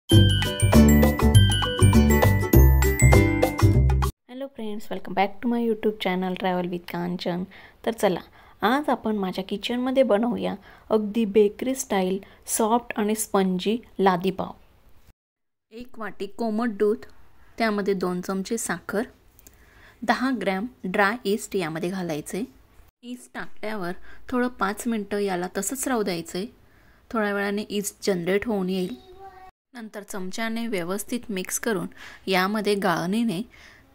Hello friends, welcome back to my YouTube channel travel with Kanchan. तर चला, आज आपण माझ्या किचनमध्ये बनवूया अगदी बेकरी स्टाईल सॉफ्ट आणि स्पंजी लादी पाव। 1 वाटी कोमट दूध, त्यामध्ये 2 चमचे साखर, 10 ग्रॅम ड्राय ईस्ट यामध्ये घालायचे। ईस्ट टाकल्यावर थोडं 5 मिनिटं याला तसंच राहू द्यायचे। थोड्या वेळाने ईस्ट जनरेट होऊन येईल। नंतर चमच्याने व्यवस्थित मिक्स करून यामध्ये गाळणीने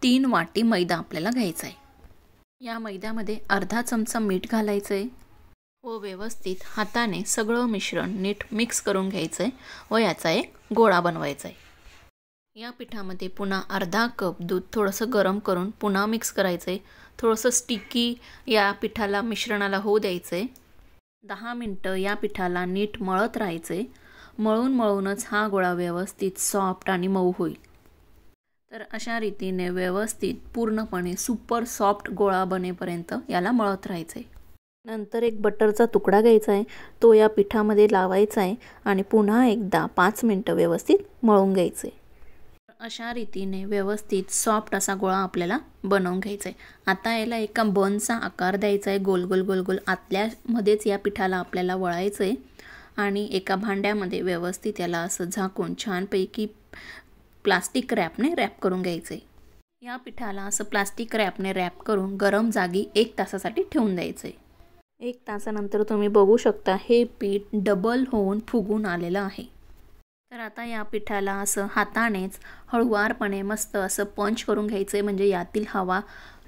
3 वाटी मैदा आपल्याला घ्यायचा आहे। या मैद्यामध्ये अर्धा चमचा मीठ घालायचे व व्यवस्थित हाताने सगळं मिश्रण नीट मिक्स करून घ्यायचे व याचा एक गोळा बनवायचा आहे। या पिठामध्ये पुन्हा अर्धा कप दूध थोडंसं गरम करून पुन्हा मिक्स करायचे। थोडंसं स्टिकी या पिठाला मिश्रणाला होऊ द्यायचे। 10 मिनिटं या पिठाला नीट मळत राहायचे। मळूनच हा गोळा व्यवस्थित सॉफ्ट आणि मऊ होईल। तर अशा रीतीने व्यवस्थित पूर्णपणे सुपर सॉफ्ट गोळा बनेपर्यंत याला मळत राहायचे। नंतर एक बटरचा तुकडा घ्यायचा आहे, तो या पिठामध्ये लावायचा आहे आणि पुन्हा एकदा 5 मिनिटं व्यवस्थित मळून घ्यायचे। अशा रीतीने व्यवस्थित सॉफ्ट असा गोळा आपल्याला बनवून घ्यायचा आहे। आता याला एका बनचा आकार द्यायचा आहे, गोल गोल गोल गोल आतल्यामध्येच या पिठाला आपल्याला वळायचं आहे आणि एका भांड्यामध्ये व्यवस्थित याला असं झाकून छानपैकी प्लास्टिक रॅपने रॅप करून घ्यायचे। या पिठाला असं प्लास्टिक रॅपने रॅप करून गरम जागी 1 तासासाठी ठेवून द्यायचे। 1 तासानंतर तुम्ही बघू शकता हे पीठ डबल होऊन फुगून आलेलं आहे। तर आता या पिठाला असं हातानेच हळूवारपणे मस्त असं पंच करून घ्यायचे, म्हणजे यातील हवा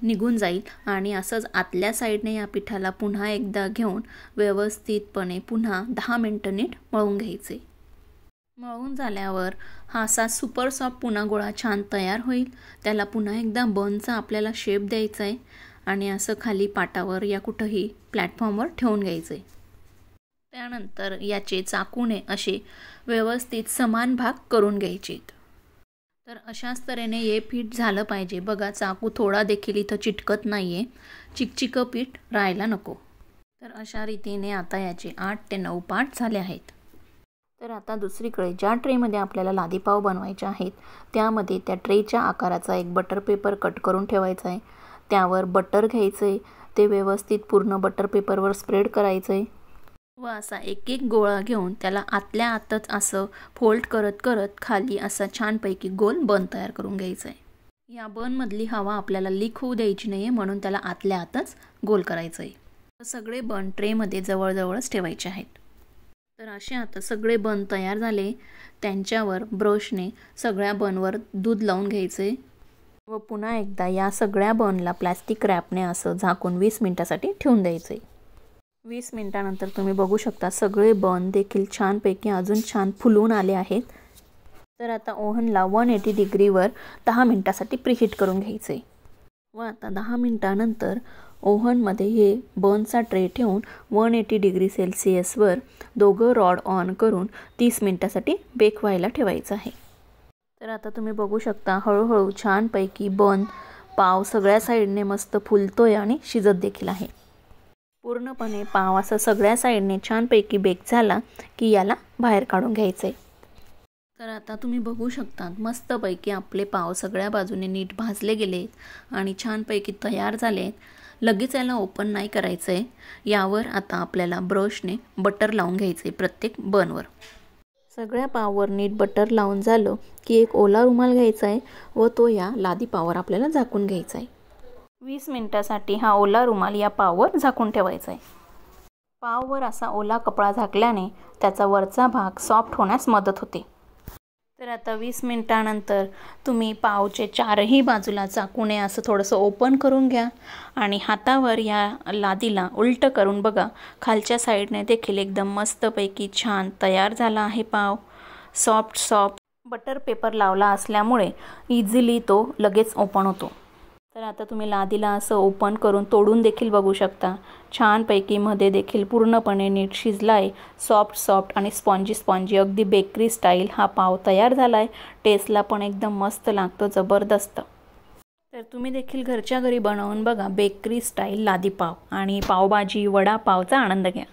निघून जाईल आणि असंच आतल्या साईडने या पिठाला पुन्हा एकदा घेऊन व्यवस्थितपणे पुन्हा 10 मिनिटं नीट मळून घ्यायचे। मळून झाल्यावर हा असा सुपर सॉफ्ट पुन्हा गोळा छान तयार होईल। त्याला पुन्हा एकदा बनचा आपल्याला शेप द्यायचा आहे आणि असं खाली पाटावर या कुठंही प्लॅटफॉर्मवर ठेवून घ्यायचे। त्यानंतर याचे चाकूने असे व्यवस्थित समान भाग करून घ्यायचे। तर अशाच तऱ्हेने हे पीठ झालं पाहिजे। बघा, चाकू थोडा देखील इथं चिटकत नाहीये, चिकचिकं पीठ राहायला नको। तर अशा रीतीने आता याचे 8 ते 9 पार्ट झाले आहेत। तर आता दुसरीकडे ज्या ट्रेमध्ये आपल्याला लादी पाव बनवायचे आहेत त्यामध्ये त्या ट्रेच्या आकाराचा एक बटर पेपर कट करून ठेवायचा आहे। त्यावर बटर घ्यायचे, ते व्यवस्थित पूर्ण बटर पेपरवर स्प्रेड करायचे व असा एक एक गोळा घेऊन त्याला आतल्या आतच असं फोल्ड करत करत खाली असा छानपैकी गोल बन तयार करून घ्यायचा आहे। या बनमधली हवा आपल्याला लीक होऊ द्यायची नाही, म्हणून त्याला आतल्या आतच गोल करायचं आहे। सगळे बन ट्रेमध्ये जवळजवळच ठेवायचे आहेत। तर असे आता सगळे बन तयार झाले। त्यांच्यावर ब्रशने सगळ्या बनवर दूध लावून घ्यायचे व पुन्हा एकदा या सगळ्या बनला प्लास्टिक रॅपने असं झाकून 20 मिनिटासाठी ठेवून द्यायचे। 20 मिनिटानंतर तुम्ही बघू शकता सगळे बन देखील छानपैकी अजून छान फुलून आले आहेत। तर आता ओव्हनला 180 डिग्रीवर 10 मिनिटासाठी प्रीहीट करून घ्यायचे व आता 10 मिनिटानंतर ओव्हनमध्ये हे बनचा ट्रे ठेवून 180 डिग्री सेल्सिअसवर दोघं रॉड ऑन करून 30 मिनिटासाठी बेक व्हायला ठेवायचं आहे। तर आता तुम्ही बघू शकता हळूहळू छानपैकी बन पाव सगळ्या साईडने मस्त फुलतोय आणि शिजत देखील आहे। पूर्णपणे पाव असा सगळ्या साईडने छानपैकी बेक झाला की याला बाहेर काढून घ्यायचे। तर आता तुम्ही बघू शकता मस्तपैकी आपले पाव सगळ्या बाजूने नीट भाजले गेले आणि छानपैकी तयार झाले। लगेच याला ओपन नाही करायचं आहे, यावर आता आपल्याला ब्रशने बटर लावून घ्यायचे प्रत्येक बनवर। सगळ्या पाववर नीट बटर लावून झालं की एक ओला रुमाल घ्यायचा आहे व तो या लादी पाववर आपल्याला झाकून घ्यायचा आहे। 20 मिनिटासाठी हा ओला रुमाल या पाववर झाकून ठेवायचा आहे। पाववर असा ओला कपडा झाकल्याने त्याचा वरचा भाग सॉफ्ट होण्यास मदत होते। तर आता 20 मिनिटानंतर तुम्ही पावचे 4ही बाजूला चाकूने असं थोडंसं ओपन करून घ्या आणि हातावर या लादीला उलट करून बघा, खालच्या साईडने देखील एकदम मस्तपैकी छान तयार झाला आहे पाव। सॉफ्ट बटर पेपर लावला असल्यामुळे इझिली तो लगेच ओपन होतो। तर आता तुम्ही लादीला असं ओपन करून तोडून देखील बघू शकता, छानपैकी मध्ये देखील पूर्णपणे नीट शिजला आहे। सॉफ्ट आणि स्पॉन्जी अगदी बेकरी स्टाईल हा पाव तयार झाला आहे। टेस्टला पण एकदम मस्त लागतो, जबरदस्त। तर तुम्ही देखील घरच्या घरी बनवून बघा बेकरी स्टाईल लादी पाव आणि पावभाजी वडापावचा आनंद घ्या।